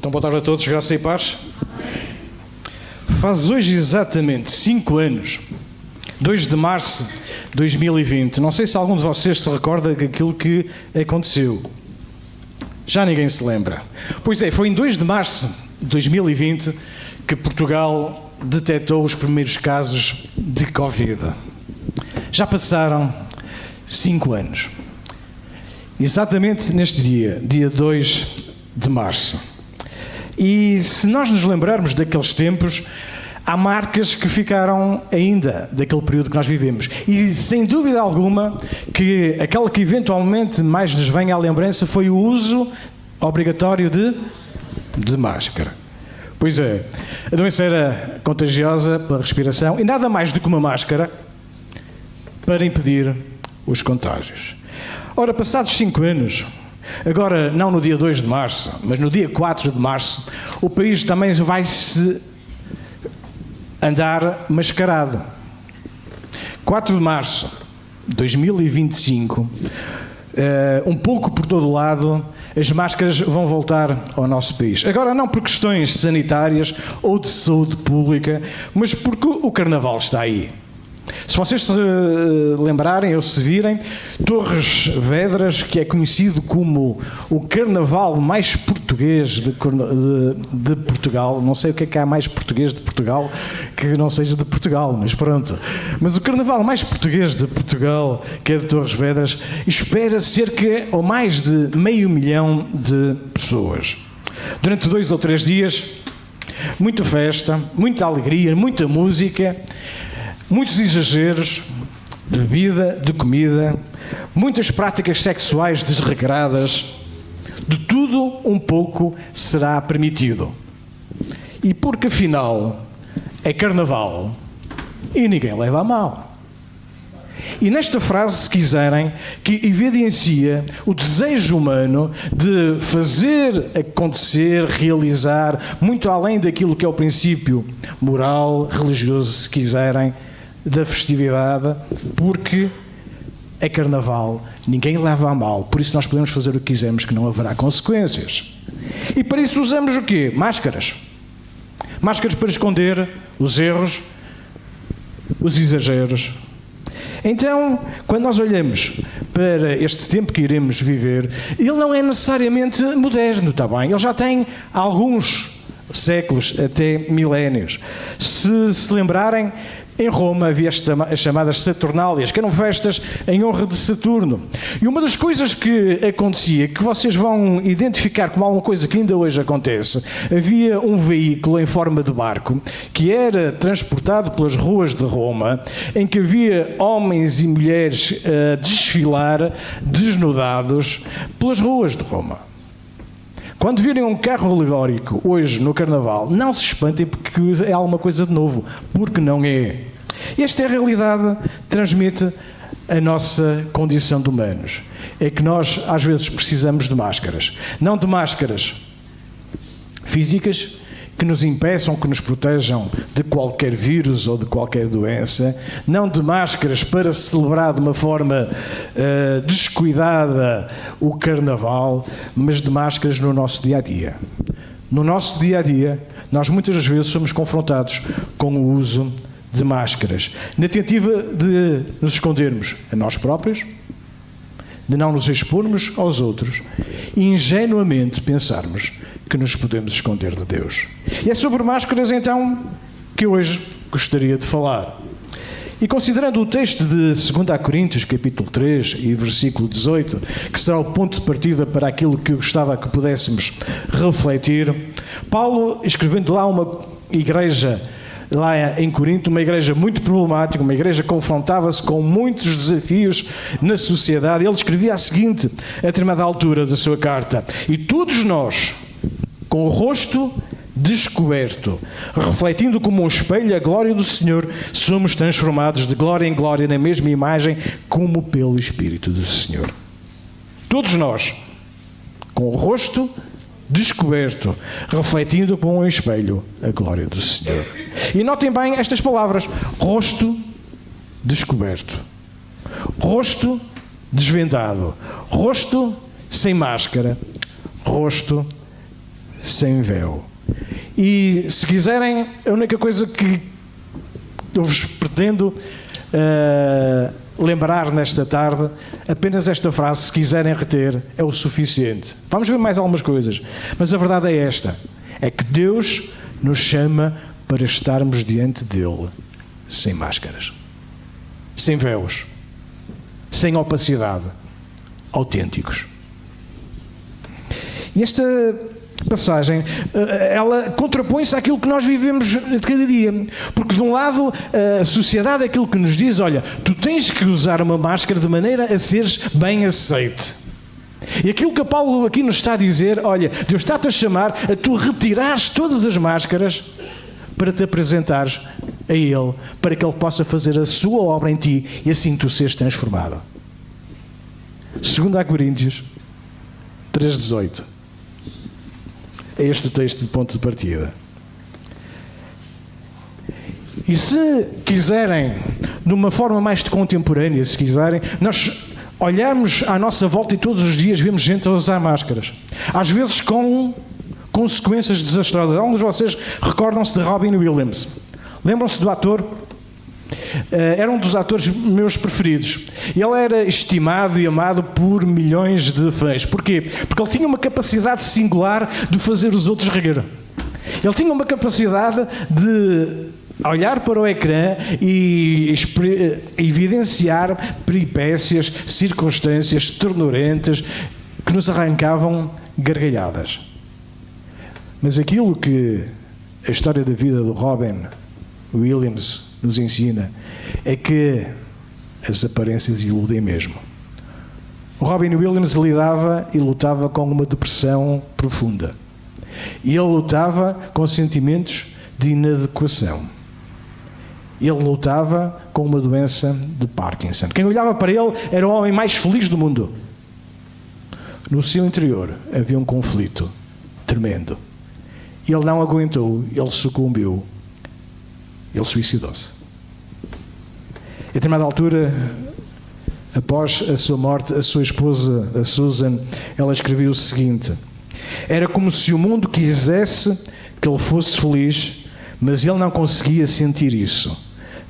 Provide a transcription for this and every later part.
Então, boa tarde a todos, graça e paz. Faz hoje exatamente 5 anos, 2 de março de 2020. Não sei se algum de vocês se recorda daquilo que aconteceu. Já ninguém se lembra. Pois é, foi em 2 de março de 2020 que Portugal detectou os primeiros casos de Covid. Já passaram 5 anos. Exatamente neste dia 2 de março. E se nós nos lembrarmos daqueles tempos, há marcas que ficaram ainda daquele período que nós vivemos. E sem dúvida alguma que aquela que eventualmente mais nos vem à lembrança foi o uso obrigatório de máscara. Pois é, a doença era contagiosa pela respiração e nada mais do que uma máscara para impedir os contágios. Ora, passados 5 anos, agora não no dia 2 de março, mas no dia 4 de março, o país também vai-se andar mascarado. 4 de março de 2025, um pouco por todo o lado, as máscaras vão voltar ao nosso país. Agora não por questões sanitárias ou de saúde pública, mas porque o Carnaval está aí. Se vocês se lembrarem ou se virem, Torres Vedras, que é conhecido como o carnaval mais português de Portugal, não sei o que há mais português de Portugal que não seja de Portugal, mas pronto. Mas o carnaval mais português de Portugal, que é de Torres Vedras, espera cerca ou mais de 500 mil de pessoas. Durante 2 ou 3 dias, muita festa, muita alegria, muita música, muitos exageros de bebida, de comida, muitas práticas sexuais desregradas, de tudo um pouco será permitido. E porque afinal é carnaval e ninguém leva a mal. E nesta frase, se quiserem, que evidencia o desejo humano de fazer acontecer, realizar, muito além daquilo que é o princípio moral, religioso, se quiserem, da festividade, porque é carnaval, ninguém leva a mal, por isso nós podemos fazer o que quisermos, que não haverá consequências. E para isso usamos o quê? Máscaras. Máscaras para esconder os erros, os exageros. Então, quando nós olhamos para este tempo que iremos viver, ele não é necessariamente moderno, está bem? Ele já tem alguns séculos, até milénios. Se lembrarem, em Roma havia as chamadas Saturnálias, que eram festas em honra de Saturno. E uma das coisas que acontecia, que vocês vão identificar como alguma coisa que ainda hoje acontece, havia um veículo em forma de barco que era transportado pelas ruas de Roma, em que havia homens e mulheres a desfilar desnudados pelas ruas de Roma. Quando virem um carro alegórico hoje no Carnaval, não se espantem porque é alguma coisa de novo, porque não é. Esta é a realidade, transmite a nossa condição de humanos. É que nós às vezes precisamos de máscaras. Não de máscaras físicas que nos impeçam, que nos protejam de qualquer vírus ou de qualquer doença. Não de máscaras para celebrar de uma forma descuidada o Carnaval, mas de máscaras no nosso dia-a-dia. No nosso dia-a-dia, nós muitas vezes somos confrontados com o uso de máscaras, na tentativa de nos escondermos a nós próprios, de não nos expormos aos outros e ingenuamente pensarmos que nos podemos esconder de Deus. E é sobre máscaras, então, que hoje gostaria de falar. E considerando o texto de 2 Coríntios, capítulo 3 e versículo 18, que será o ponto de partida para aquilo que eu gostava que pudéssemos refletir, Paulo, escrevendo lá uma igreja lá em Corinto, uma igreja muito problemática, uma igreja que confrontava-se com muitos desafios na sociedade, ele escrevia a seguinte, a determinada altura da sua carta: e todos nós, com o rosto descoberto, refletindo como um espelho a glória do Senhor, somos transformados de glória em glória na mesma imagem, como pelo Espírito do Senhor. Todos nós, com o rosto descoberto, refletindo como um espelho a glória do Senhor. E notem bem estas palavras: rosto descoberto, rosto desvendado, rosto sem máscara, rosto sem véu. E, se quiserem, a única coisa que eu vos pretendo lembrar nesta tarde, apenas esta frase, se quiserem reter, é o suficiente. Vamos ver mais algumas coisas, mas a verdade é esta, é que Deus nos chama para estarmos diante dele, sem máscaras, sem véus, sem opacidade, autênticos. E esta passagem, ela contrapõe-se àquilo que nós vivemos de cada dia. Porque, de um lado, a sociedade é aquilo que nos diz, olha, tu tens que usar uma máscara de maneira a seres bem aceite. E aquilo que Paulo aqui nos está a dizer, olha, Deus está-te a chamar a tu retirares todas as máscaras para te apresentares a Ele, para que Ele possa fazer a sua obra em ti e assim tu seres transformado. 2 Coríntios 3,18. É este o texto de ponto de partida. E se quiserem, de uma forma mais contemporânea, se quiserem, nós olharmos à nossa volta e todos os dias vemos gente a usar máscaras. Às vezes com consequências desastrosas. Alguns de vocês recordam-se de Robin Williams. Lembram-se do ator? Era um dos atores meus preferidos. Ele era estimado e amado por milhões de fãs. Porquê? Porque ele tinha uma capacidade singular de fazer os outros rir. Ele tinha uma capacidade de olhar para o ecrã e evidenciar peripécias, circunstâncias ternurentas que nos arrancavam gargalhadas. Mas aquilo que a história da vida do Robin Williams nos ensina é que as aparências iludem mesmo. O Robin Williams lidava e lutava com uma depressão profunda. E ele lutava com sentimentos de inadequação. Ele lutava com uma doença de Parkinson. Quem olhava para ele era o homem mais feliz do mundo. No seu interior havia um conflito tremendo. E ele não aguentou, ele sucumbiu. Ele suicidou-se. A determinada altura, após a sua morte, a sua esposa, a Susan, ela escreveu o seguinte: era como se o mundo quisesse que ele fosse feliz, mas ele não conseguia sentir isso.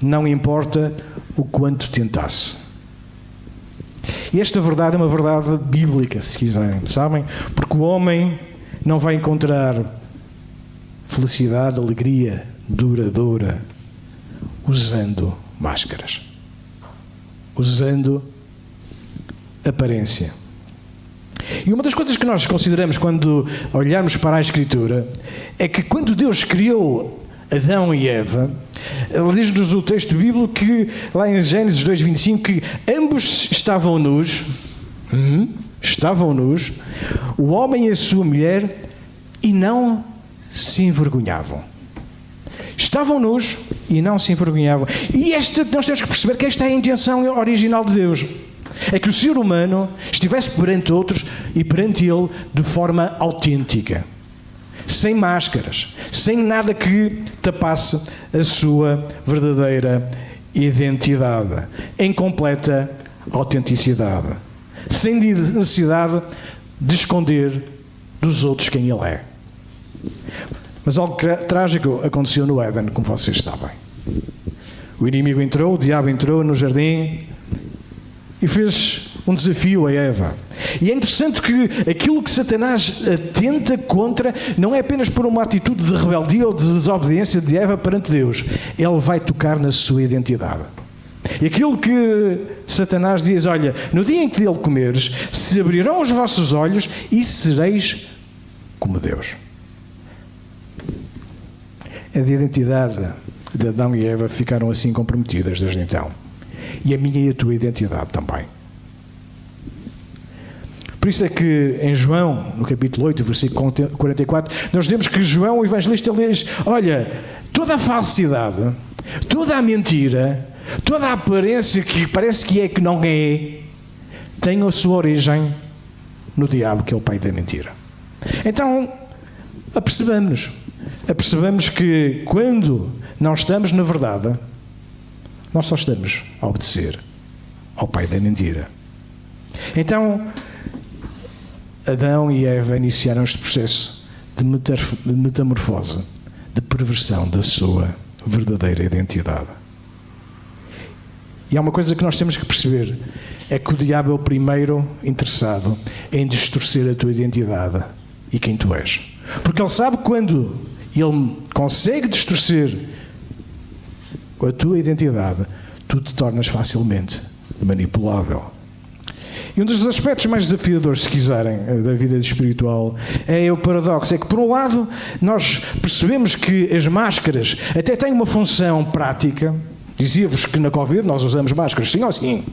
Não importa o quanto tentasse. E esta verdade é uma verdade bíblica, se quiserem, sabem? Porque o homem não vai encontrar felicidade, alegria duradoura usando máscaras, usando aparência. E uma das coisas que nós consideramos quando olhamos para a Escritura é que quando Deus criou Adão e Eva, ele diz-nos o texto bíblico que, lá em Gênesis 2:25, que ambos estavam nus, o homem e a sua mulher, e não se envergonhavam. Estavam nus e não se envergonhavam. E nós temos que perceber que esta é a intenção original de Deus. É que o ser humano estivesse perante outros e perante Ele de forma autêntica. Sem máscaras. Sem nada que tapasse a sua verdadeira identidade. Em completa autenticidade. Sem necessidade de esconder dos outros quem Ele é. Mas algo trágico aconteceu no Éden, como vocês sabem. O inimigo entrou, o diabo entrou no jardim e fez um desafio a Eva. E é interessante que aquilo que Satanás atenta contra não é apenas por uma atitude de rebeldia ou de desobediência de Eva perante Deus. Ele vai tocar na sua identidade. E aquilo que Satanás diz, olha, no dia em que dele comeres, se abrirão os vossos olhos e sereis como Deus. A identidade de Adão e Eva ficaram assim comprometidas desde então. E a minha e a tua identidade também. Por isso é que em João, no capítulo 8, versículo 44, nós vemos que João, o evangelista, diz, olha, toda a falsidade, toda a mentira, toda a aparência que parece que é que não é, tem a sua origem no diabo, que é o pai da mentira. Então, apercebamos que quando não estamos na verdade, nós só estamos a obedecer ao pai da mentira. Então, Adão e Eva iniciaram este processo de metamorfose, de perversão da sua verdadeira identidade. E há uma coisa que nós temos que perceber, é que o diabo é o primeiro interessado em distorcer a tua identidade e quem tu és. Porque ele sabe que quando ele consegue distorcer a tua identidade, tu te tornas facilmente manipulável. E um dos aspectos mais desafiadores, se quiserem, da vida espiritual é o paradoxo. É que, por um lado, nós percebemos que as máscaras até têm uma função prática. Dizia-vos que na Covid nós usamos máscaras, sim ou sim,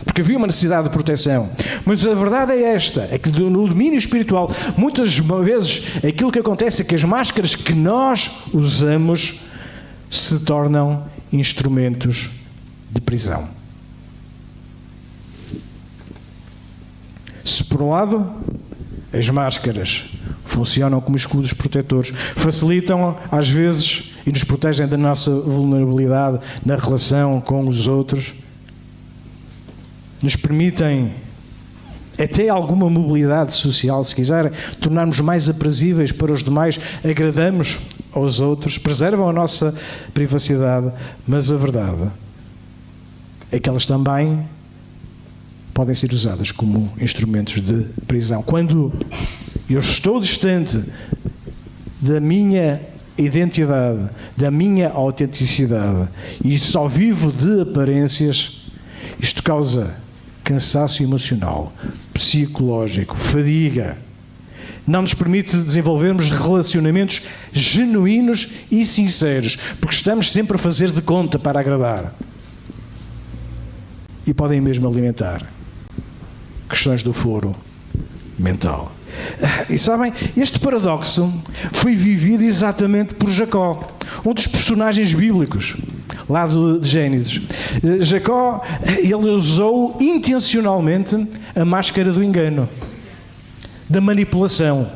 porque havia uma necessidade de proteção. Mas a verdade é esta, é que no domínio espiritual, muitas vezes, aquilo que acontece é que as máscaras que nós usamos se tornam instrumentos de prisão. Se, por um lado, as máscaras funcionam como escudos protetores, facilitam, às vezes, e nos protegem da nossa vulnerabilidade na relação com os outros, nos permitem até alguma mobilidade social, se quiserem, tornarmos mais aprazíveis para os demais, agradamos aos outros, preservam a nossa privacidade, mas a verdade é que elas também podem ser usadas como instrumentos de prisão. Quando eu estou distante da minha identidade, da minha autenticidade e só vivo de aparências, isto causa cansaço emocional, psicológico, fadiga. Não nos permite desenvolvermos relacionamentos genuínos e sinceros, porque estamos sempre a fazer de conta para agradar. E podem mesmo alimentar questões do foro mental. E sabem, este paradoxo foi vivido exatamente por Jacó, um dos personagens bíblicos, lá de Gênesis. Jacó, ele usou intencionalmente a máscara do engano, da manipulação,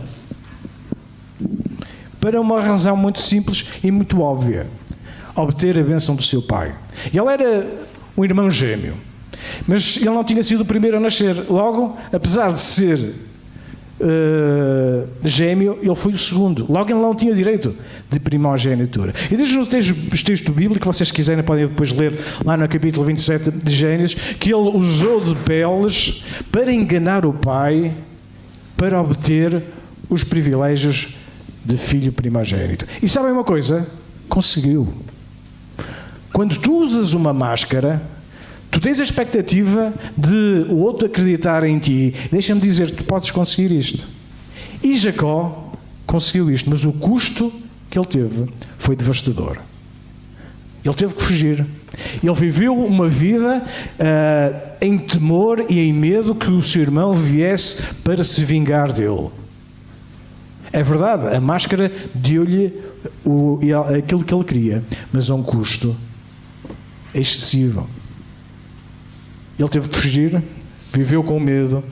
para uma razão muito simples e muito óbvia: obter a bênção do seu pai. Ele era um irmão gêmeo, mas ele não tinha sido o primeiro a nascer. Logo, apesar de ser gêmeo, ele foi o segundo. Logo, ele não tinha direito de primogenitura. E diz no texto bíblico, vocês quiserem podem depois ler lá no capítulo 27 de Gênesis, que ele usou de peles para enganar o pai, para obter os privilégios de filho primogênito. E sabem uma coisa? Conseguiu. Quando tu usas uma máscara, tu tens a expectativa de o outro acreditar em ti. Deixa-me dizer, tu podes conseguir isto. E Jacó conseguiu isto, mas o custo que ele teve foi devastador. Ele teve que fugir. Ele viveu uma vida em temor e em medo que o seu irmão viesse para se vingar dele. É verdade, a máscara deu-lhe aquilo que ele queria, mas a um custo excessivo. Ele teve que fugir, viveu com medo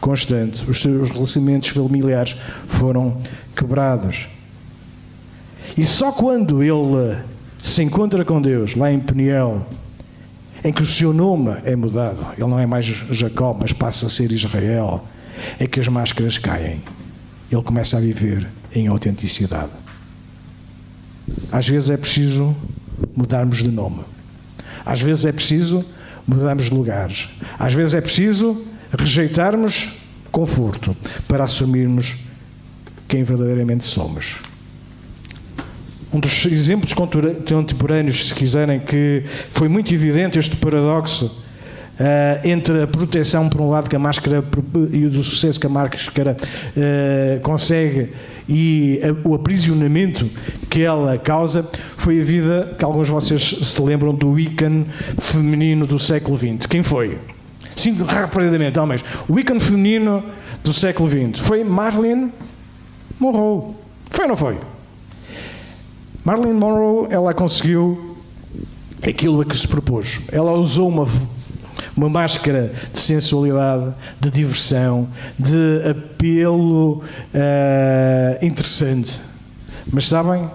constante. Os seus relacionamentos familiares foram quebrados. E só quando ele se encontra com Deus, lá em Peniel, em que o seu nome é mudado, ele não é mais Jacó, mas passa a ser Israel, é que as máscaras caem. Ele começa a viver em autenticidade. Às vezes é preciso mudarmos de nome. Às vezes é preciso mudarmos de lugares. Às vezes é preciso rejeitarmos conforto para assumirmos quem verdadeiramente somos. Um dos exemplos contemporâneos, se quiserem, que foi muito evidente este paradoxo entre a proteção, por um lado, que a máscara e o sucesso que a máscara consegue e o aprisionamento que ela causa, foi a vida que alguns de vocês se lembram do ícone feminino do século XX. Quem foi? Sim, rapidamente, homens. O ícone feminino do século XX foi Marilyn Monroe. Foi ou não foi? Marilyn Monroe, ela conseguiu aquilo a que se propôs. Ela usou uma máscara de sensualidade, de diversão, de apelo interessante. Mas sabem,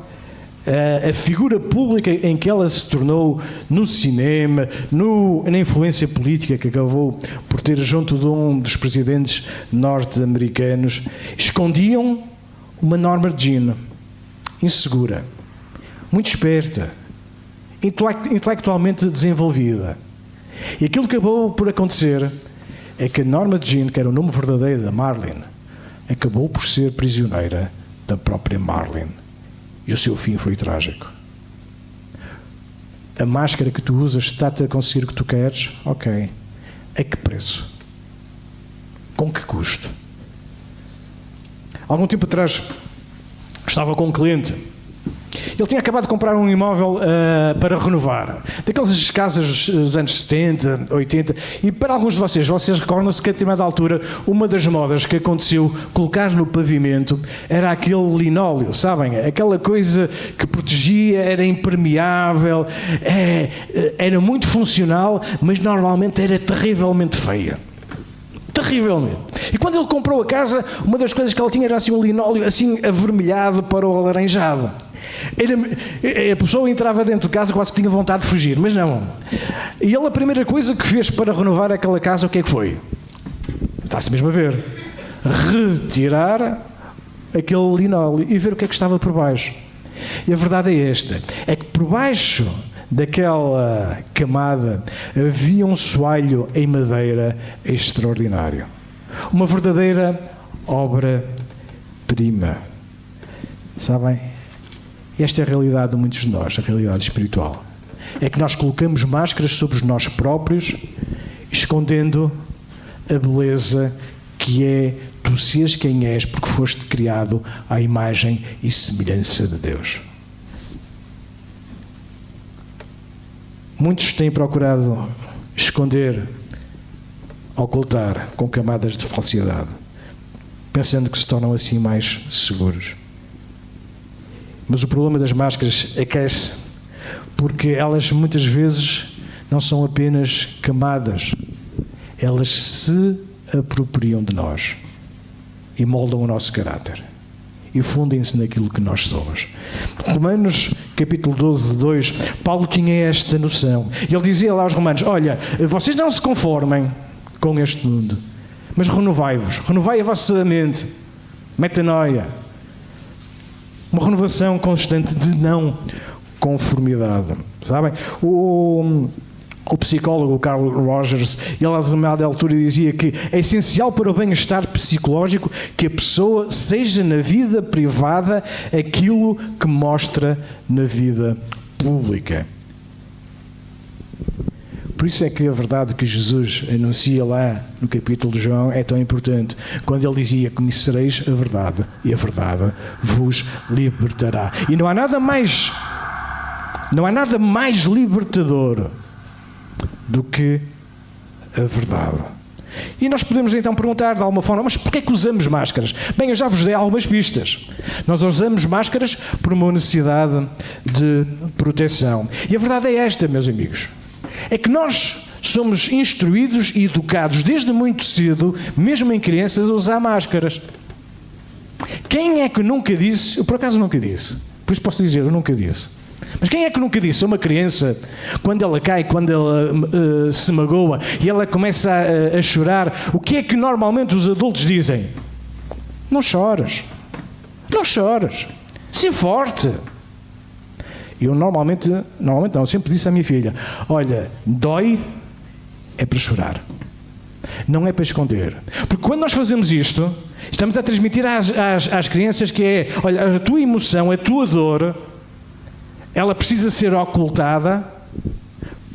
a figura pública em que ela se tornou no cinema, na influência política que acabou por ter junto de um dos presidentes norte-americanos, escondiam uma Norma Jean, insegura, muito esperta, intelectualmente desenvolvida. E aquilo que acabou por acontecer é que a Norma Jean, que era o nome verdadeiro da Marlene, acabou por ser prisioneira da própria Marlene. E o seu fim foi trágico. A máscara que tu usas está-te a conseguir o que tu queres? Ok. A que preço? Com que custo? Algum tempo atrás, estava com um cliente. Ele tinha acabado de comprar um imóvel para renovar. Daquelas casas dos anos 70, 80. E para alguns de vocês recordam-se que a determinada altura, uma das modas que aconteceu colocar no pavimento era aquele linóleo, sabem? Aquela coisa que protegia, era impermeável, era muito funcional, mas normalmente era terrivelmente feia. Terrivelmente. E quando ele comprou a casa, uma das coisas que ele tinha era assim um linóleo assim avermelhado para o alaranjado. A pessoa entrava dentro de casa quase que tinha vontade de fugir, mas não. E ele, a primeira coisa que fez para renovar aquela casa, o que é que foi? Está-se mesmo a ver. Retirar aquele linóleo e ver o que é que estava por baixo. E a verdade é esta, é que por baixo daquela camada havia um soalho em madeira extraordinário. Uma verdadeira obra-prima. Sabem? Esta é a realidade de muitos de nós, a realidade espiritual. É que nós colocamos máscaras sobre nós próprios, escondendo a beleza que é tu seres quem és, porque foste criado à imagem e semelhança de Deus. Muitos têm procurado esconder, ocultar com camadas de falsidade, pensando que se tornam assim mais seguros. Mas o problema das máscaras aquece porque elas muitas vezes não são apenas camadas, elas se apropriam de nós e moldam o nosso caráter e fundem-se naquilo que nós somos. Romanos capítulo 12, 2, Paulo tinha esta noção. Ele dizia lá aos romanos, olha, vocês não se conformem com este mundo, mas renovai-vos, renovai a vossa mente, metanoia, uma renovação constante de não conformidade. Sabem? O psicólogo Carl Rogers, ele a determinada altura dizia que é essencial para o bem-estar psicológico que a pessoa seja na vida privada aquilo que mostra na vida pública. Por isso é que a verdade que Jesus anuncia lá no capítulo de João é tão importante. Quando ele dizia, conhecereis a verdade e a verdade vos libertará. E não há nada mais libertador do que a verdade. E nós podemos então perguntar de alguma forma, mas porquê é que usamos máscaras? Bem, eu já vos dei algumas pistas. Nós usamos máscaras por uma necessidade de proteção. E a verdade é esta, meus amigos. É que nós somos instruídos e educados desde muito cedo, mesmo em crianças, a usar máscaras. Quem é que nunca disse? Eu por acaso nunca disse. Por isso posso dizer, eu nunca disse. Mas quem é que nunca disse a uma criança, quando ela cai, quando ela se magoa e ela começa a chorar, o que é que normalmente os adultos dizem? Não choras. Não choras. Se forte. Eu normalmente não, sempre disse à minha filha, olha, dói é para chorar, não é para esconder. Porque quando nós fazemos isto, estamos a transmitir às crianças que é, olha, a tua emoção, a tua dor, ela precisa ser ocultada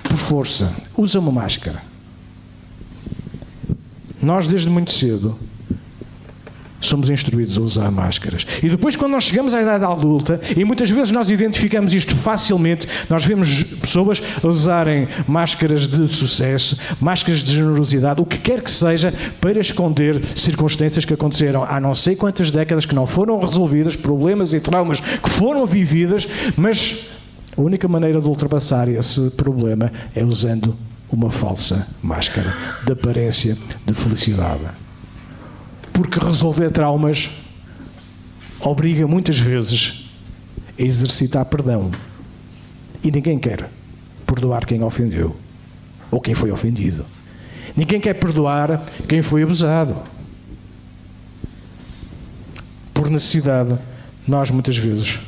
por força. Usa uma máscara. Nós, desde muito cedo, somos instruídos a usar máscaras. E depois, quando nós chegamos à idade adulta, e muitas vezes nós identificamos isto facilmente, nós vemos pessoas a usarem máscaras de sucesso, máscaras de generosidade, o que quer que seja, para esconder circunstâncias que aconteceram há não sei quantas décadas, que não foram resolvidas, problemas e traumas que foram vividas, mas a única maneira de ultrapassar esse problema é usando uma falsa máscara de aparência de felicidade. Porque resolver traumas obriga muitas vezes a exercitar perdão. E ninguém quer perdoar quem ofendeu ou quem foi ofendido. Ninguém quer perdoar quem foi abusado. Por por necessidade, nós muitas vezes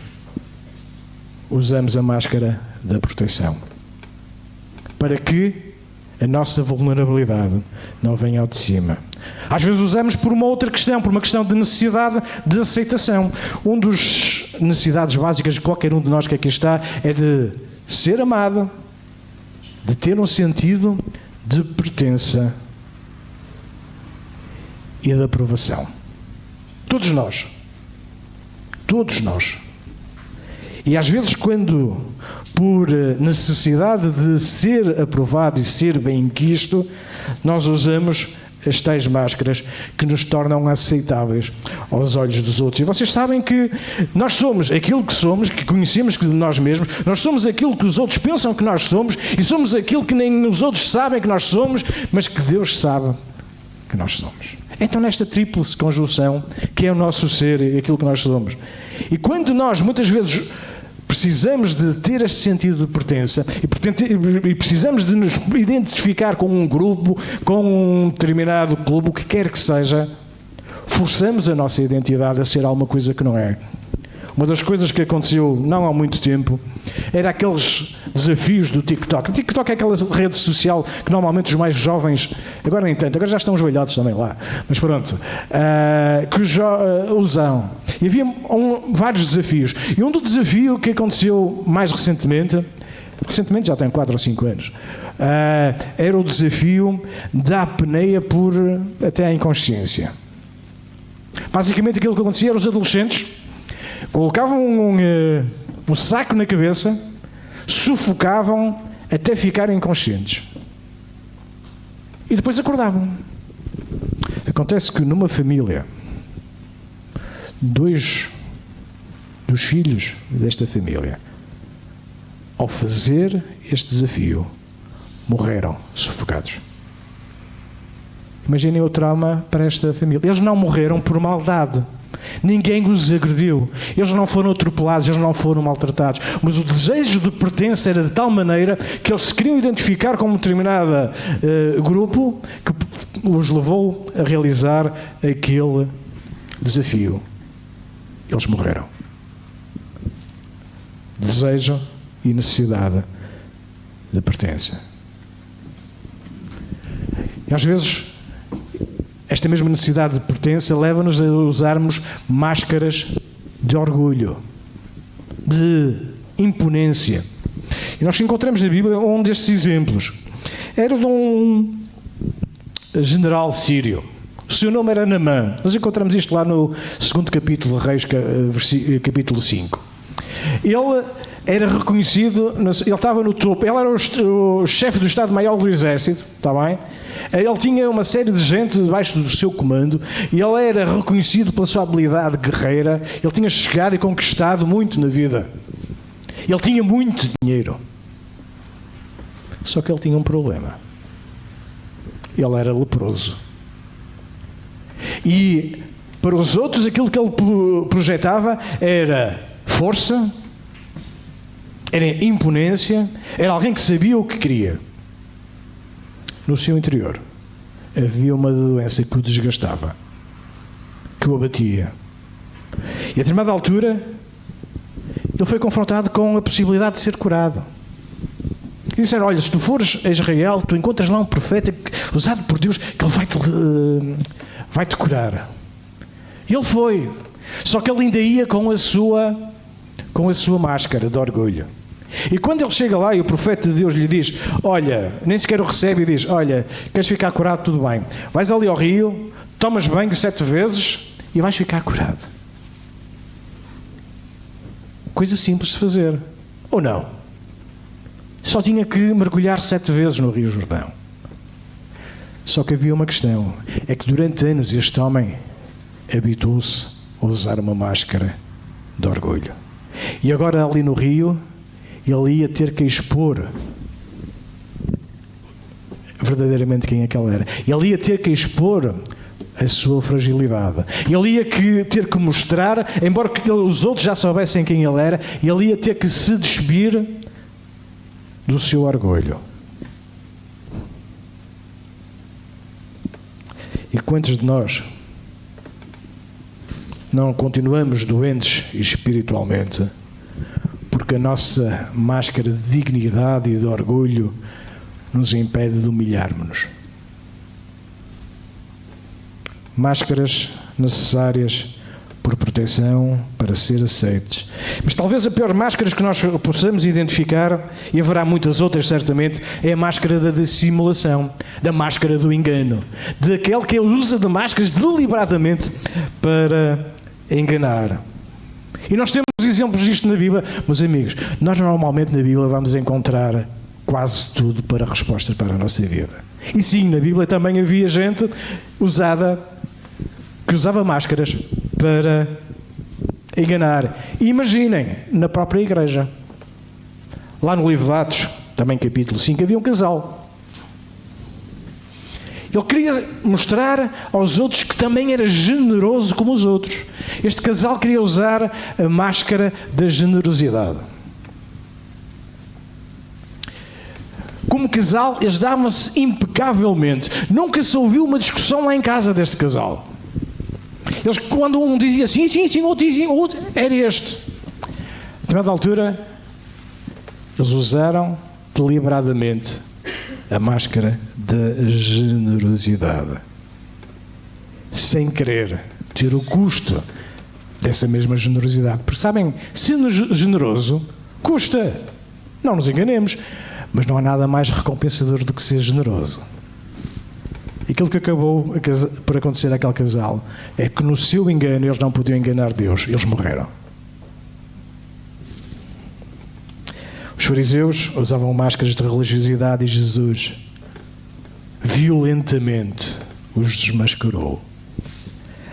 usamos a máscara da proteção para que a nossa vulnerabilidade não venha ao de cima. Às vezes usamos por uma outra questão, por uma questão de necessidade de aceitação. Uma das necessidades básicas de qualquer um de nós que aqui está é de ser amado, de ter um sentido de pertença e de aprovação. Todos nós. Todos nós. E às vezes, quando, por necessidade de ser aprovado e ser bem-quisto, nós usamos as tais máscaras que nos tornam aceitáveis aos olhos dos outros. E vocês sabem que nós somos aquilo que somos, que conhecemos de nós mesmos, nós somos aquilo que os outros pensam que nós somos e somos aquilo que nem os outros sabem que nós somos, mas que Deus sabe que nós somos. Então, nesta tríplice conjunção, que é o nosso ser e aquilo que nós somos. E quando nós, muitas vezes, precisamos de ter este sentido de pertença e precisamos de nos identificar com um grupo, com um determinado clube, o que quer que seja, forçamos a nossa identidade a ser alguma coisa que não é. Uma das coisas que aconteceu não há muito tempo era aqueles desafios do TikTok. O TikTok é aquela rede social que normalmente os mais jovens, agora nem tanto, agora já estão joelhados também lá, mas pronto, que usam. E havia vários desafios. E um do desafio que aconteceu mais recentemente já tem 4 ou 5 anos, era o desafio da apneia por até à inconsciência. Basicamente aquilo que acontecia era os adolescentes colocavam um saco na cabeça, sufocavam até ficarem inconscientes. E depois acordavam. Acontece que numa família, 2 dos filhos desta família, ao fazer este desafio, morreram sufocados. Imaginem o trauma para esta família. Eles não morreram por maldade. Ninguém os agrediu. Eles não foram atropelados, eles não foram maltratados. Mas o desejo de pertença era de tal maneira que eles se queriam identificar com um determinado grupo que os levou a realizar aquele desafio. Eles morreram. Desejo e necessidade de pertença. E às vezes esta mesma necessidade de pertença leva-nos a usarmos máscaras de orgulho, de imponência. E nós encontramos na Bíblia um destes exemplos. Era de um general sírio. O seu nome era Naamã. Nós encontramos isto lá no 2º capítulo de Reis, capítulo 5. Ele era reconhecido, ele estava no topo, ele era o chefe do Estado-Maior do Exército, está bem? Ele tinha uma série de gente debaixo do seu comando e ele era reconhecido pela sua habilidade guerreira. Ele tinha chegado e conquistado muito na vida. Ele tinha muito dinheiro. Só que ele tinha um problema. Ele era leproso. E para os outros aquilo que ele projetava era força, era imponência, era alguém que sabia o que queria. No seu interior havia uma doença que o desgastava, que o abatia. E a determinada altura ele foi confrontado com a possibilidade de ser curado. E disseram: olha, se tu fores a Israel, tu encontras lá um profeta usado por Deus que ele vai-te curar. E ele foi. Só que ele ainda ia com a sua máscara de orgulho. E quando ele chega lá e o profeta de Deus lhe diz: olha, nem sequer o recebe e diz: olha, queres ficar curado? Tudo bem. Vais ali ao rio, tomas banho 7 vezes e vais ficar curado. Coisa simples de fazer. Ou não? Só tinha que mergulhar 7 vezes no Rio Jordão. Só que havia uma questão. É que durante anos este homem habituou-se a usar uma máscara de orgulho. E agora ali no rio ele ia ter que expor verdadeiramente quem é que ele era. Ele ia ter que expor a sua fragilidade. Ele ia ter que mostrar, embora que os outros já soubessem quem ele era, ele ia ter que se despir do seu orgulho. E quantos de nós não continuamos doentes espiritualmente, porque a nossa máscara de dignidade e de orgulho nos impede de humilharmos-nos. Máscaras necessárias por proteção, para ser aceites. Mas talvez a pior máscara que nós possamos identificar, e haverá muitas outras certamente, é a máscara da dissimulação, da máscara do engano, daquele que usa de máscaras deliberadamente para enganar. E nós temos exemplos disto na Bíblia, meus amigos. Nós normalmente na Bíblia vamos encontrar quase tudo para respostas para a nossa vida. E sim, na Bíblia também havia gente que usava máscaras para enganar. E imaginem, na própria igreja. Lá no livro de Atos, também capítulo 5, havia um casal. Ele queria mostrar aos outros que também era generoso como os outros. Este casal queria usar a máscara da generosidade. Como casal, eles davam-se impecavelmente. Nunca se ouviu uma discussão lá em casa deste casal. Eles, quando um dizia sim, outro dizia outro, era este. A determinada altura, eles usaram deliberadamente a máscara da generosidade, sem querer ter o custo dessa mesma generosidade. Porque sabem, sendo generoso, custa. Não nos enganemos, mas não há nada mais recompensador do que ser generoso. E aquilo que acabou por acontecer àquele casal é que no seu engano eles não podiam enganar Deus, eles morreram. Os fariseus usavam máscaras de religiosidade e Jesus violentamente os desmascarou.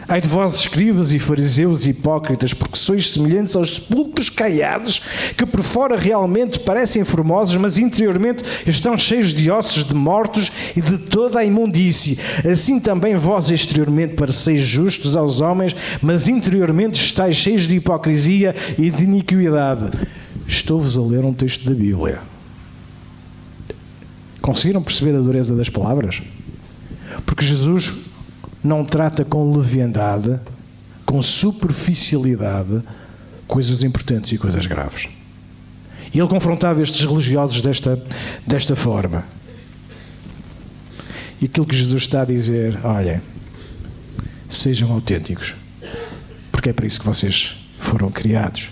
Ai de vós, escribas e fariseus hipócritas, porque sois semelhantes aos sepulcros caiados, que por fora realmente parecem formosos, mas interiormente estão cheios de ossos de mortos e de toda a imundície. Assim também vós exteriormente pareceis justos aos homens, mas interiormente estáis cheios de hipocrisia e de iniquidade. Estou-vos a ler um texto da Bíblia. Conseguiram perceber a dureza das palavras? Porque Jesus não trata com leviandade, com superficialidade, coisas importantes e coisas graves. E ele confrontava estes religiosos desta forma. E aquilo que Jesus está a dizer, olha, sejam autênticos, porque é para isso que vocês foram criados.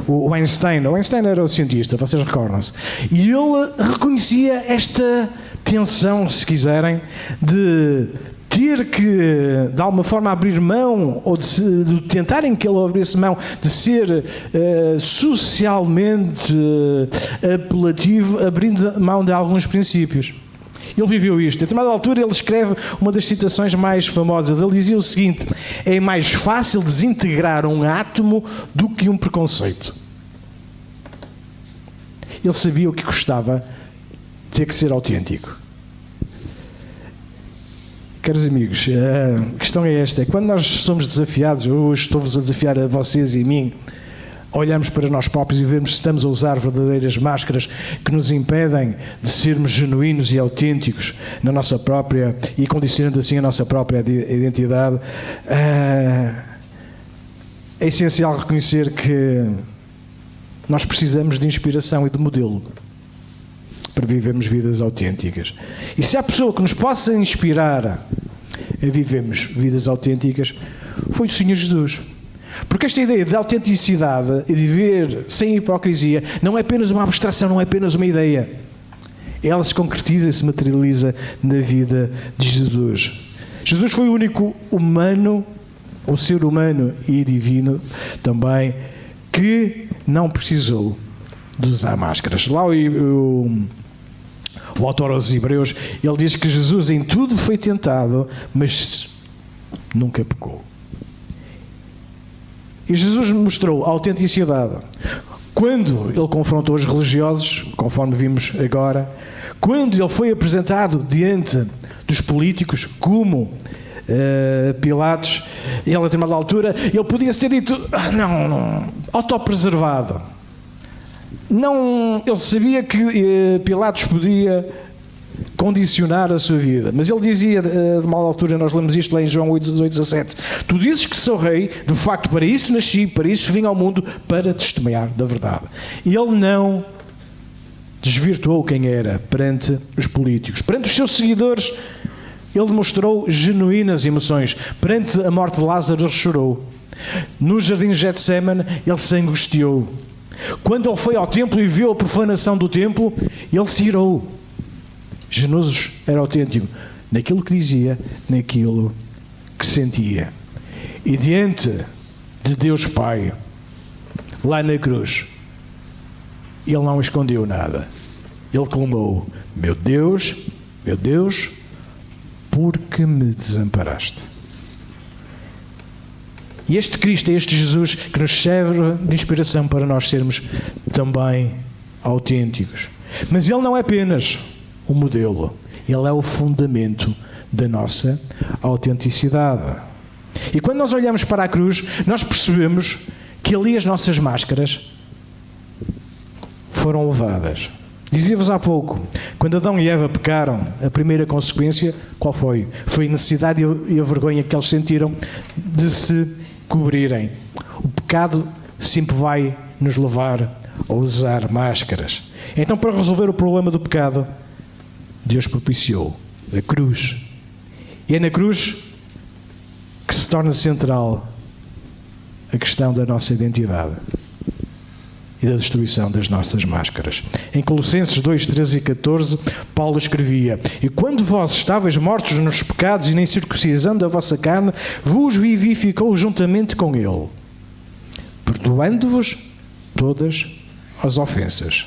O Einstein era o cientista, vocês recordam-se, e ele reconhecia esta tensão, se quiserem, de ter que, de alguma forma, abrir mão, ou de tentarem que ele abrisse mão, de ser socialmente apelativo, abrindo mão de alguns princípios. Ele viveu isto. A determinada altura ele escreve uma das citações mais famosas. Ele dizia o seguinte: é mais fácil desintegrar um átomo do que um preconceito. Ele sabia o que custava ter que ser autêntico. Caros amigos, a questão é esta: quando nós somos desafiados, eu hoje estou-vos a desafiar a vocês e a mim, olhamos para nós próprios e vemos se estamos a usar verdadeiras máscaras que nos impedem de sermos genuínos e autênticos na nossa própria, e condicionando assim a nossa própria identidade. É essencial reconhecer que nós precisamos de inspiração e de modelo para vivermos vidas autênticas. E se há pessoa que nos possa inspirar a vivermos vidas autênticas, foi o Senhor Jesus. Porque esta ideia de autenticidade e de viver sem hipocrisia não é apenas uma abstração, não é apenas uma ideia. Ela se concretiza e se materializa na vida de Jesus. Jesus foi o único humano, o ser humano e divino também, que não precisou de usar máscaras. Lá o autor aos Hebreus, ele diz que Jesus em tudo foi tentado, mas nunca pecou. E Jesus mostrou a autenticidade quando ele confrontou os religiosos, conforme vimos agora, quando ele foi apresentado diante dos políticos como Pilatos, ele a determinada altura, ele podia ter dito, não, autopreservado. Não, ele sabia que Pilatos podia condicionar a sua vida. Mas ele dizia, de mal altura, nós lemos isto lá em João 8:17, tu dizes que sou rei, de facto para isso nasci, para isso vim ao mundo, para testemunhar da verdade. E ele não desvirtuou quem era perante os políticos. Perante os seus seguidores, ele demonstrou genuínas emoções. Perante a morte de Lázaro, ele chorou. No jardim de Getsemane, ele se angustiou. Quando ele foi ao templo e viu a profanação do templo, ele se irou. Jesus era autêntico naquilo que dizia, naquilo que sentia. E diante de Deus Pai, lá na cruz, ele não escondeu nada. Ele clamou: meu Deus, por que me desamparaste? E este Cristo é este Jesus que nos serve de inspiração para nós sermos também autênticos. Mas ele não é apenas um modelo, ele é o fundamento da nossa autenticidade. E quando nós olhamos para a cruz, nós percebemos que ali as nossas máscaras foram levadas. Dizia-vos há pouco, quando Adão e Eva pecaram, a primeira consequência, qual foi? Foi a necessidade e a vergonha que eles sentiram de se cobrirem. O pecado sempre vai nos levar a usar máscaras. Então, para resolver o problema do pecado, Deus propiciou a cruz. E é na cruz que se torna central a questão da nossa identidade e da destruição das nossas máscaras. Em Colossenses 2, 13 e 14, Paulo escrevia: e quando vós estáveis mortos nos pecados e na incircuncisão da vossa carne, vos vivificou juntamente com ele, perdoando-vos todas as ofensas,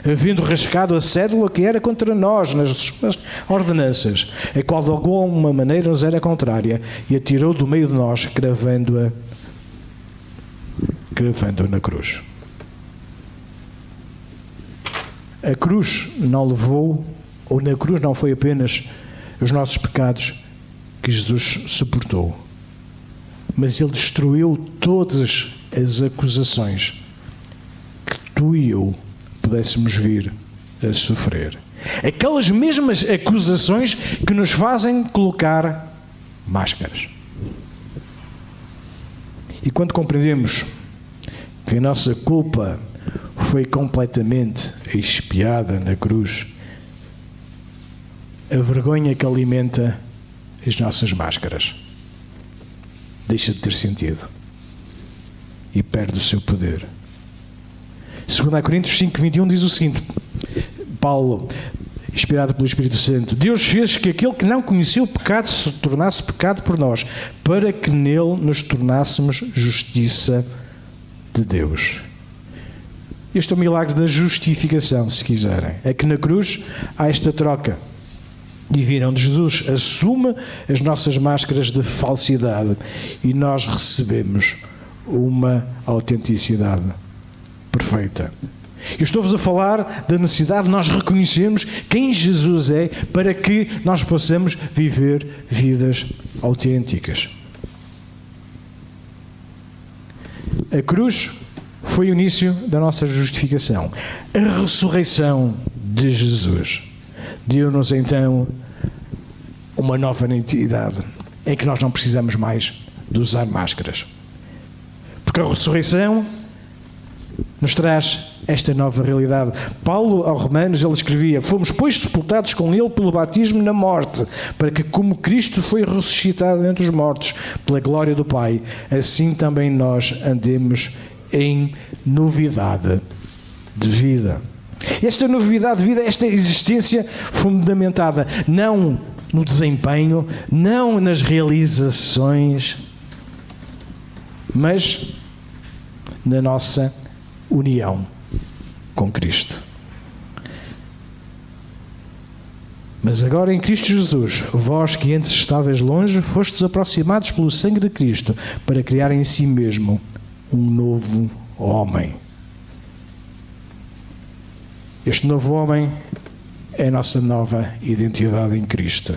havendo rasgado a cédula que era contra nós nas suas ordenanças, a qual de alguma maneira nos era contrária, e a tirou do meio de nós, cravando-a na cruz. A cruz não levou, ou na cruz não foi apenas os nossos pecados que Jesus suportou, mas ele destruiu todas as acusações que tu e eu pudéssemos vir a sofrer. Aquelas mesmas acusações que nos fazem colocar máscaras. E quando compreendemos que a nossa culpa foi completamente expiada na cruz, a vergonha que alimenta as nossas máscaras deixa de ter sentido e perde o seu poder. 2 Coríntios 5:21 diz o seguinte, Paulo, inspirado pelo Espírito Santo: Deus fez que aquele que não conheceu o pecado se tornasse pecado por nós, para que nele nos tornássemos justiça de Deus. Este é o milagre da justificação, se quiserem. É que na cruz há esta troca divina, onde Jesus assume as nossas máscaras de falsidade e nós recebemos uma autenticidade perfeita. Eu estou-vos a falar da necessidade de nós reconhecermos quem Jesus é para que nós possamos viver vidas autênticas. A cruz foi o início da nossa justificação. A ressurreição de Jesus deu-nos então uma nova identidade em que nós não precisamos mais de usar máscaras. Porque a ressurreição nos traz esta nova realidade. Paulo, aos Romanos, ele escrevia: fomos, pois, sepultados com ele pelo batismo na morte, para que, como Cristo foi ressuscitado entre os mortos pela glória do Pai, assim também nós andemos em novidade de vida. Esta novidade de vida, esta existência fundamentada não no desempenho, não nas realizações, mas na nossa união com Cristo. Mas agora em Cristo Jesus, vós que antes estáveis longe, fostes aproximados pelo sangue de Cristo, para criar em si mesmo um novo homem. Este novo homem é a nossa nova identidade em Cristo.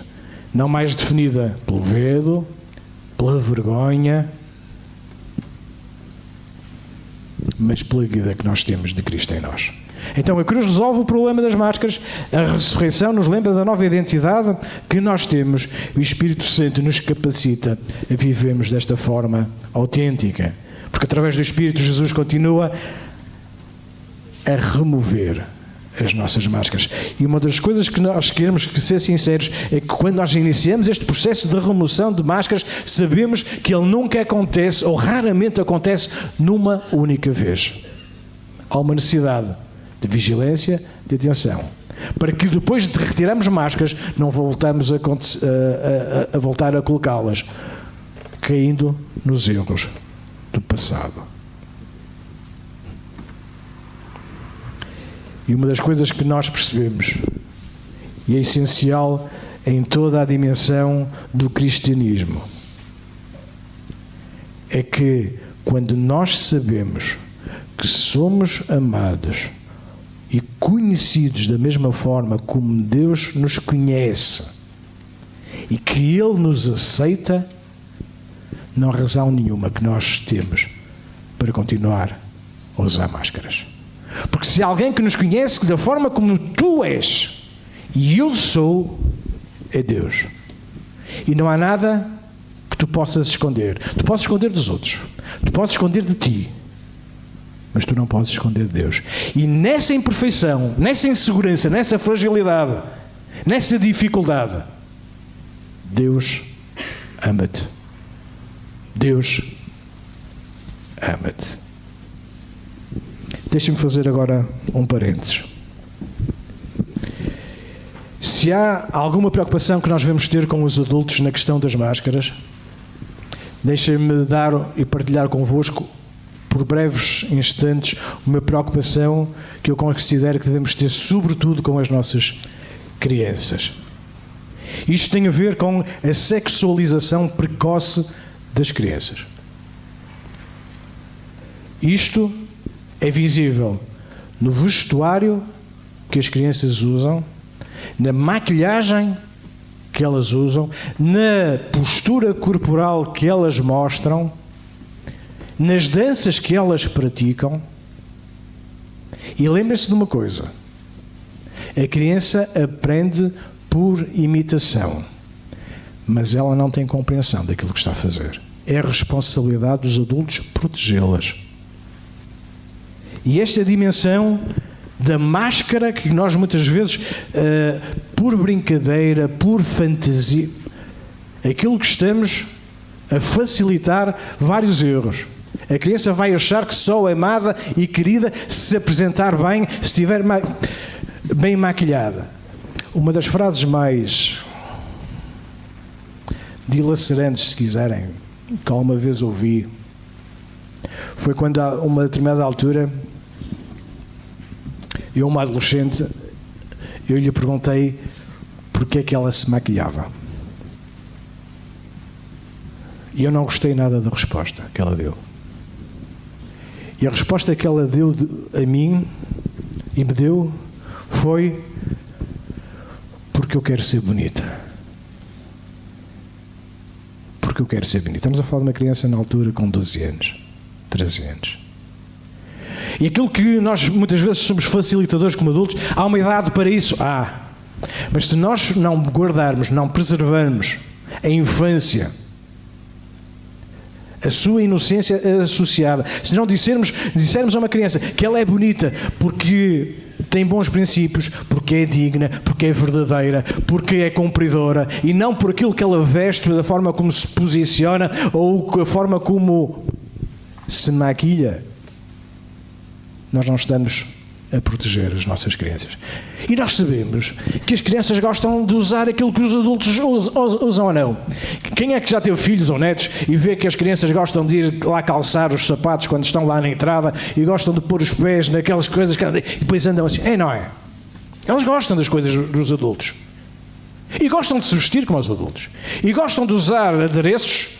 Não mais definida pelo medo, pela vergonha, mas pela vida que nós temos de Cristo em nós. Então a cruz resolve o problema das máscaras, a ressurreição nos lembra da nova identidade que nós temos, e o Espírito Santo nos capacita a vivermos desta forma autêntica, porque através do Espírito Jesus continua a remover as nossas máscaras. E uma das coisas que nós queremos ser sinceros é que quando nós iniciamos este processo de remoção de máscaras, sabemos que ele nunca acontece, ou raramente acontece, numa única vez. Há uma necessidade de vigilância, de atenção, para que depois de retirarmos máscaras não voltamos a voltar a colocá-las, caindo nos erros do passado. E uma das coisas que nós percebemos, e é essencial em toda a dimensão do cristianismo, é que quando nós sabemos que somos amados e conhecidos da mesma forma como Deus nos conhece e que Ele nos aceita, não há razão nenhuma que nós temos para continuar a usar máscaras. Porque se alguém que nos conhece da forma como tu és e eu sou, é Deus. E não há nada que tu possas esconder. Tu podes esconder dos outros. Tu podes esconder de ti. Mas tu não podes esconder de Deus. E nessa imperfeição, nessa insegurança, nessa fragilidade, nessa dificuldade, Deus ama-te. Deus ama-te. Deixa-me fazer agora um parênteses. Se há alguma preocupação que nós devemos ter com os adultos na questão das máscaras, deixem-me dar e partilhar convosco, por breves instantes, uma preocupação que eu considero que devemos ter, sobretudo com as nossas crianças. Isto tem a ver com a sexualização precoce das crianças. Isto é visível no vestuário que as crianças usam, na maquilhagem que elas usam, na postura corporal que elas mostram, nas danças que elas praticam. E lembre-se de uma coisa: a criança aprende por imitação, mas ela não tem compreensão daquilo que está a fazer. É a responsabilidade dos adultos protegê-las. E esta dimensão da máscara que nós muitas vezes, por brincadeira, por fantasia, aquilo que estamos a facilitar vários erros. A criança vai achar que só é amada e querida se apresentar bem, se estiver bem maquilhada. Uma das frases mais dilacerantes, se quiserem, que alguma vez ouvi, foi quando a uma determinada altura, eu, uma adolescente, eu lhe perguntei porque é que ela se maquilhava. E eu não gostei nada da resposta que ela deu. E a resposta que ela deu a mim, e me deu, foi: porque eu quero ser bonita. Porque eu quero ser bonita. Estamos a falar de uma criança na altura com 12 anos, 13 anos. E aquilo que nós muitas vezes somos facilitadores como adultos, há uma idade para isso? Mas se nós não guardarmos, não preservarmos a infância, a sua inocência associada, se não dissermos a uma criança que ela é bonita porque tem bons princípios, porque é digna, porque é verdadeira, porque é cumpridora, e não por aquilo que ela veste, da forma como se posiciona ou a forma como se maquilha, nós não estamos a proteger as nossas crianças. E nós sabemos que as crianças gostam de usar aquilo que os adultos usam ou não. Quem é que já teve filhos ou netos e vê que as crianças gostam de ir lá calçar os sapatos quando estão lá na entrada e gostam de pôr os pés naquelas coisas que, e depois andam assim? Não é? Elas gostam das coisas dos adultos. E gostam de se vestir como os adultos. E gostam de usar adereços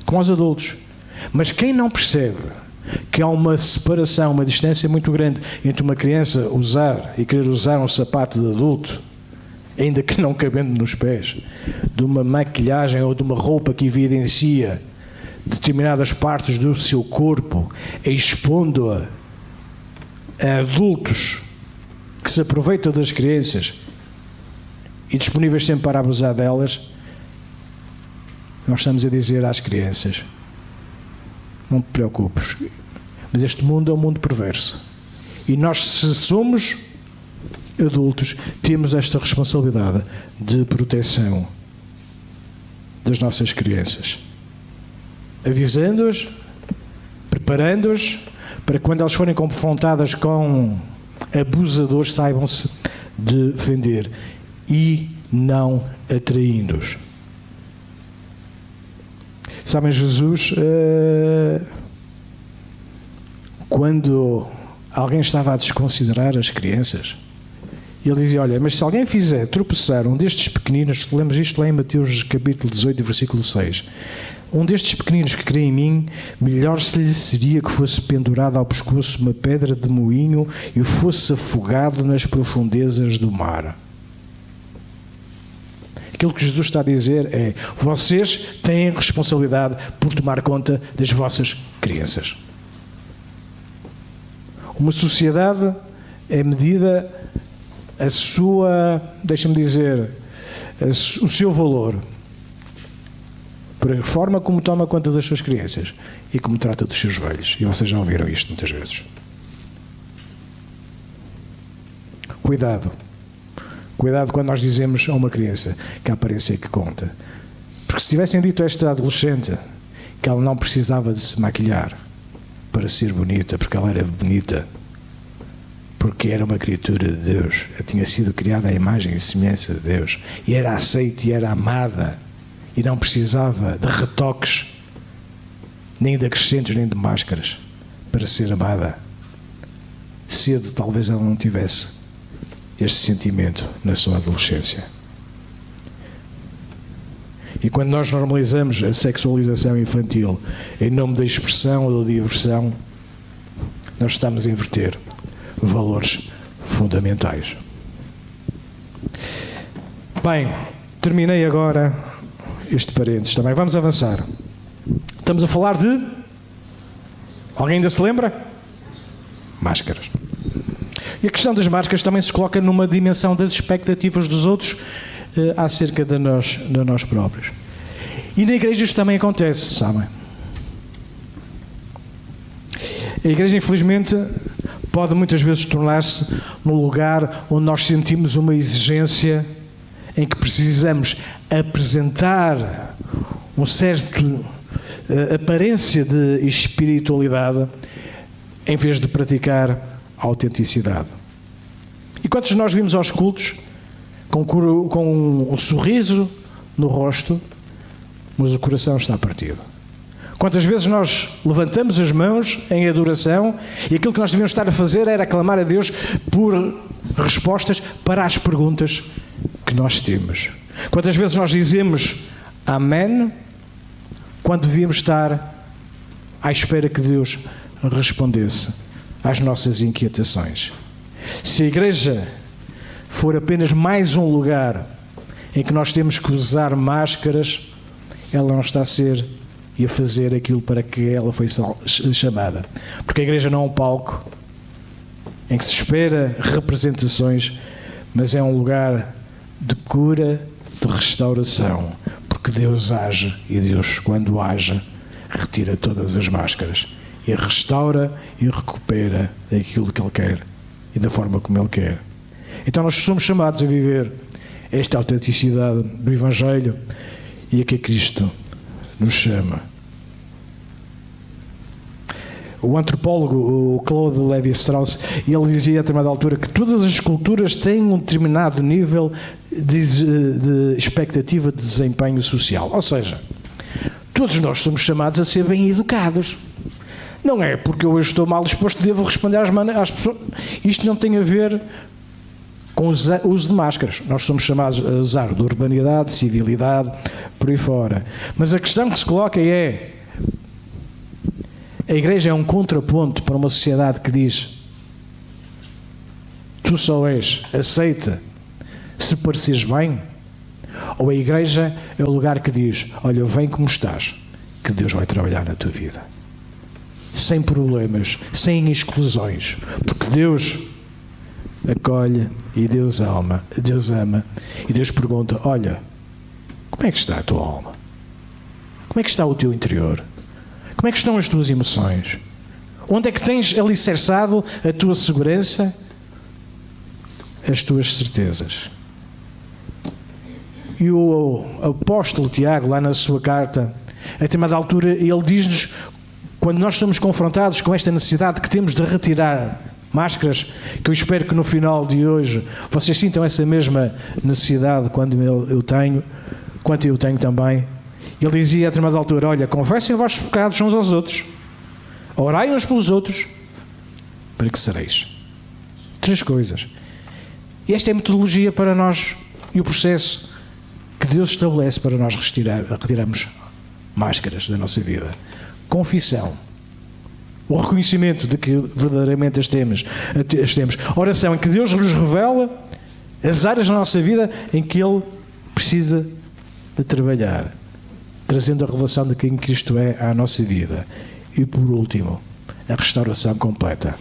como os adultos. Mas quem não percebe que há uma separação, uma distância muito grande entre uma criança usar e querer usar um sapato de adulto, ainda que não cabendo nos pés, de uma maquilhagem ou de uma roupa que evidencia determinadas partes do seu corpo, expondo-a a adultos que se aproveitam das crianças e disponíveis sempre para abusar delas, nós estamos a dizer às crianças: não te preocupes, mas este mundo é um mundo perverso. E nós, se somos adultos, temos esta responsabilidade de proteção das nossas crianças, avisando-as, preparando-as, para que quando elas forem confrontadas com abusadores, saibam-se defender e não atraindo-os. Sabem, Jesus, quando alguém estava a desconsiderar as crianças, ele dizia: olha, mas se alguém fizer tropeçar um destes pequeninos, lembras isto lá em Mateus capítulo 18, versículo 6, um destes pequeninos que crê em mim, melhor se lhe seria que fosse pendurado ao pescoço uma pedra de moinho e fosse afogado nas profundezas do mar. Aquilo que Jesus está a dizer é: vocês têm responsabilidade por tomar conta das vossas crianças. Uma sociedade é medida a sua, deixa-me dizer, o seu valor por a forma como toma conta das suas crianças e como trata dos seus velhos. E vocês já ouviram isto muitas vezes. Cuidado. Cuidado quando nós dizemos a uma criança que a aparência é que conta. Porque se tivessem dito a esta adolescente que ela não precisava de se maquilhar para ser bonita, porque ela era bonita, porque era uma criatura de Deus, ela tinha sido criada à imagem e semelhança de Deus, e era aceita e era amada, e não precisava de retoques, nem de acrescentos, nem de máscaras, para ser amada. Cedo talvez ela não tivesse este sentimento na sua adolescência. E quando nós normalizamos a sexualização infantil em nome da expressão ou da diversão, nós estamos a inverter valores fundamentais. Bem, terminei agora este parênteses também. Vamos avançar. Estamos a falar de... Alguém ainda se lembra? Máscaras. E a questão das máscaras também se coloca numa dimensão das expectativas dos outros acerca de nós próprios. E na igreja isto também acontece, sabem? A igreja, infelizmente, pode muitas vezes tornar-se num lugar onde nós sentimos uma exigência em que precisamos apresentar um certo aparência de espiritualidade em vez de praticar a autenticidade. E quantos de nós vimos aos cultos com um sorriso no rosto, mas o coração está partido? Quantas vezes nós levantamos as mãos em adoração e aquilo que nós devíamos estar a fazer era clamar a Deus por respostas para as perguntas que nós temos? Quantas vezes nós dizemos amém quando devíamos estar à espera que Deus respondesse às nossas inquietações? Se a igreja for apenas mais um lugar em que nós temos que usar máscaras, ela não está a ser e a fazer aquilo para que ela foi chamada. Porque a igreja não é um palco em que se espera representações, mas é um lugar de cura, de restauração, porque Deus age e Deus, quando age, retira todas as máscaras e restaura e recupera aquilo que Ele quer e da forma como Ele quer. Então nós somos chamados a viver esta autenticidade do Evangelho e a que Cristo nos chama. O antropólogo, o Claude Lévi-Strauss, ele dizia a determinada altura que todas as culturas têm um determinado nível de expectativa de desempenho social. Ou seja, todos nós somos chamados a ser bem educados. Não é porque eu hoje estou mal disposto que devo responder às pessoas. Isto não tem a ver com o uso de máscaras. Nós somos chamados a usar de urbanidade, civilidade, por aí fora. Mas a questão que se coloca é: a igreja é um contraponto para uma sociedade que diz: tu só és aceita se pareceres bem? Ou a igreja é o lugar que diz: olha, vem como estás que Deus vai trabalhar na tua vida. Sem problemas, sem exclusões. Porque Deus acolhe e Deus ama. E Deus pergunta, olha, como é que está a tua alma? Como é que está o teu interior? Como é que estão as tuas emoções? Onde é que tens alicerçado a tua segurança, as tuas certezas? E o apóstolo Tiago, lá na sua carta, a determinada altura, ele diz-nos, quando nós somos confrontados com esta necessidade que temos de retirar máscaras, que eu espero que no final de hoje vocês sintam essa mesma necessidade quanto eu tenho também. Ele dizia a determinada altura, olha, confessem os vossos pecados uns aos outros, orai uns pelos outros, para que sereis. 3 coisas. E esta é a metodologia para nós e o processo que Deus estabelece para nós retirarmos máscaras da nossa vida. Confissão. O reconhecimento de que verdadeiramente as temos. Oração em que Deus nos revela as áreas da nossa vida em que Ele precisa de trabalhar, trazendo a revelação de quem Cristo é à nossa vida. E por último, a restauração completa.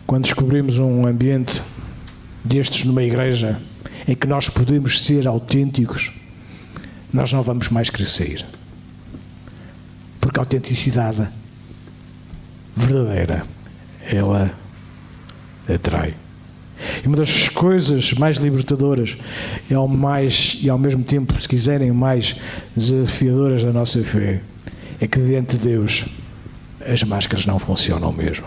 Quando descobrimos um ambiente destes numa igreja em que nós podemos ser autênticos, nós não vamos mais querer sair. Porque a autenticidade verdadeira, ela atrai. E uma das coisas mais libertadoras e ao mesmo tempo, se quiserem, mais desafiadoras da nossa fé, é que diante de Deus as máscaras não funcionam mesmo.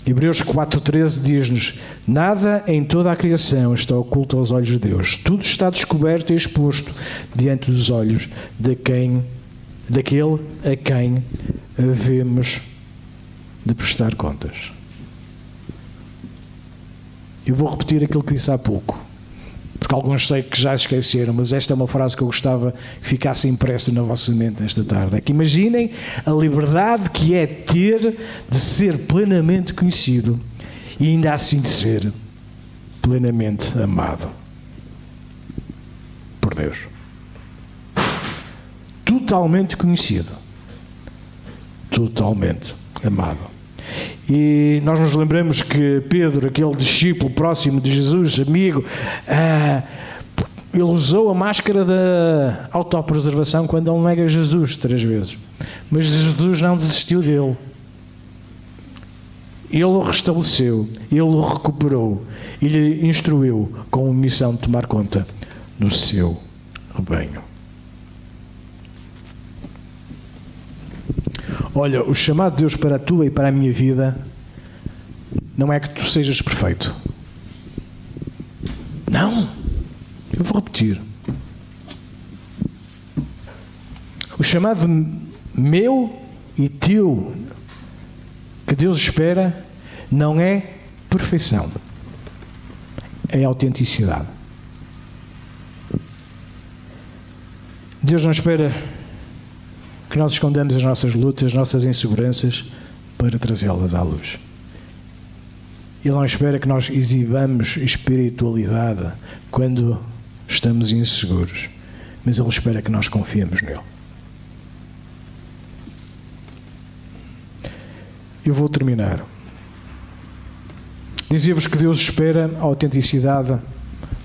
Hebreus 4,13 diz-nos, nada em toda a criação está oculto aos olhos de Deus. Tudo está descoberto e exposto diante dos olhos daquele a quem havemos de prestar contas. Eu vou repetir aquilo que disse há pouco, porque alguns sei que já esqueceram, mas esta é uma frase que eu gostava que ficasse impressa na vossa mente esta tarde. É que imaginem a liberdade que é ter de ser plenamente conhecido e ainda assim de ser plenamente amado por Deus. Totalmente conhecido, totalmente amado. E nós nos lembramos que Pedro, aquele discípulo próximo de Jesus, amigo, ele usou a máscara da autopreservação quando ele nega Jesus 3 vezes. Mas Jesus não desistiu dele. Ele o restabeleceu, ele o recuperou e lhe instruiu com a missão de tomar conta do seu rebanho. Olha, o chamado de Deus para a tua e para a minha vida não é que tu sejas perfeito. Não. Eu vou repetir. O chamado meu e teu que Deus espera não é perfeição. É autenticidade. Deus não espera que nós escondemos as nossas lutas, as nossas inseguranças para trazê-las à luz. Ele não espera que nós exibamos espiritualidade quando estamos inseguros, mas Ele espera que nós confiemos nele. Eu vou terminar. Dizia-vos que Deus espera a autenticidade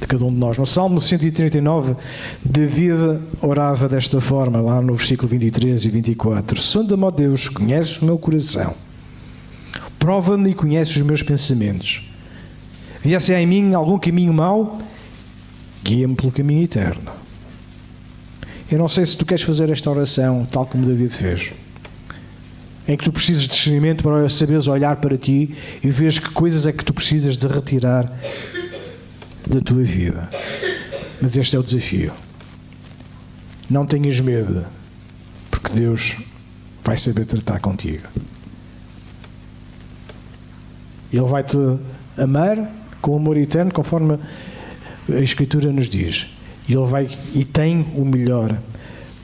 de cada um de nós. No Salmo 139, David orava desta forma, lá no versículo 23 e 24. Sonda-me, ó Deus, conheces o meu coração. Prova-me e conheces os meus pensamentos. Vê se há em mim algum caminho mau, guia-me pelo caminho eterno. Eu não sei se tu queres fazer esta oração tal como David fez, em que tu precisas de discernimento para saberes olhar para ti e veres que coisas é que tu precisas de retirar da tua vida. Mas este é o desafio. Não tenhas medo, porque Deus vai saber tratar contigo. Ele vai-te amar com amor eterno, conforme a Escritura nos diz. Ele vai e tem o melhor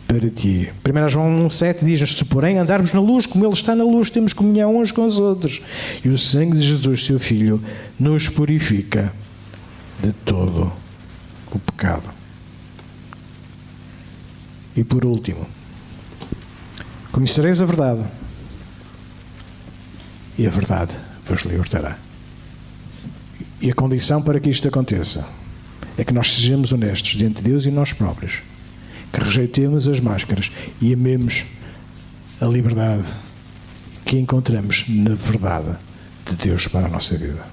para ti. 1 João 1,7 diz-nos: se porém andarmos na luz, como Ele está na luz, temos comunhão uns com os outros. E o sangue de Jesus, seu Filho, nos purifica de todo o pecado. E por último, conhecereis a verdade, e a verdade vos libertará. E a condição para que isto aconteça é que nós sejamos honestos diante de Deus e nós próprios, que rejeitemos as máscaras e amemos a liberdade que encontramos na verdade de Deus para a nossa vida.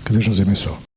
Que Deus nos abençoe.